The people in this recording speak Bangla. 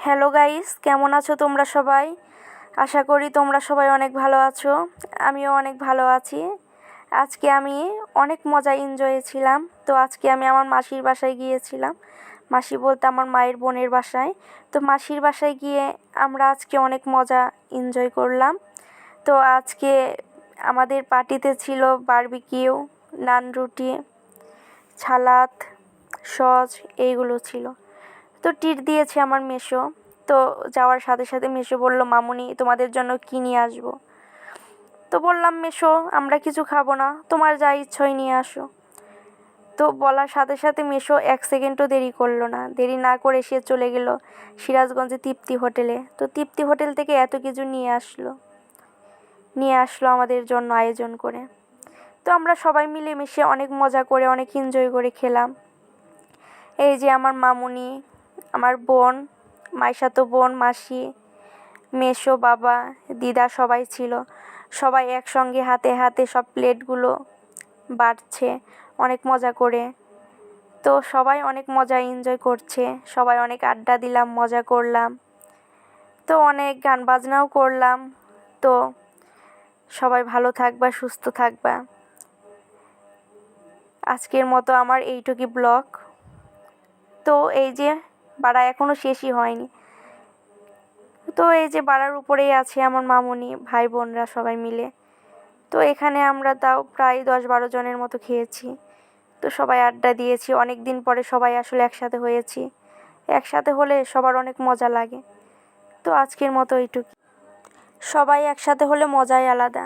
হ্যালো গাইস, কেমন আছো তোমরা সবাই? আশা করি তোমরা সবাই অনেক ভালো আছো। আমিও অনেক ভালো আছি। আজকে আমি অনেক মজা এনজয়ে ছিলাম। তো আজকে আমি আমার মাসির বাসায় গিয়েছিলাম। মাসি বলতে আমার মায়ের বোনের বাসায়। তো মাসির বাসায় গিয়ে আমরা আজকে অনেক মজা এনজয় করলাম। তো আজকে আমাদের পার্টিতে ছিল বারবিকিউ, নান রুটি, সালাদ, সস এইগুলো ছিল। তো ট্রিট দিয়েছে আমার মেসো। তো যাওয়ার সাথে সাথে মেসো বলল, মামুনি তোমাদের জন্য কী নিয়ে আসবো? তো বললাম, মেসো আমরা কিছু খাবো না, তোমার যা ইচ্ছাই নিয়ে আসো। তো বলার সাথে সাথে মেসো 1 সেকেন্ডও দেরি করলো না। দেরি না করে সে চলে গেল সিরাজগঞ্জে তৃপ্তি হোটেলে। তো তৃপ্তি হোটেল থেকে এত কিছু নিয়ে আসলো আমাদের জন্য আয়োজন করে। তো আমরা সবাই মিলেমিশে অনেক মজা করে অনেক এনজয় করে খেলাম। এই যে আমার মামুনি, আমার বোন, মাইশাতো বোন, মাসি, মেসো, বাবা, দিদা সবাই ছিল। সবাই একসঙ্গে হাতে হাতে সব প্লেটগুলো বাড়ছে অনেক মজা করে। তো সবাই অনেক মজা এনজয় করছে। সবাই অনেক আড্ডা দিলাম, মজা করলাম। তো অনেক গান বাজনাও করলাম। তো সবাই ভালো থাকবা, সুস্থ থাকবা। আজকের মতো আমার এইটুকুই ব্লগ। তো এই যে বাড়া এখনও শেষই হয়নি। তো এই যে বাড়ার উপরেই আছে আমার মামুনি, ভাই বোনরা সবাই মিলে। তো এখানে আমরা তাও প্রায় 10-12 জনের মতো খেয়েছি। তো সবাই আড্ডা দিয়েছি, অনেক দিন পরে সবাই আসলে একসাথে হয়েছি। একসাথে হলে সবার অনেক মজা লাগে। তো আজকের মতো এইটুকু। সবাই একসাথে হলে মজাই আলাদা।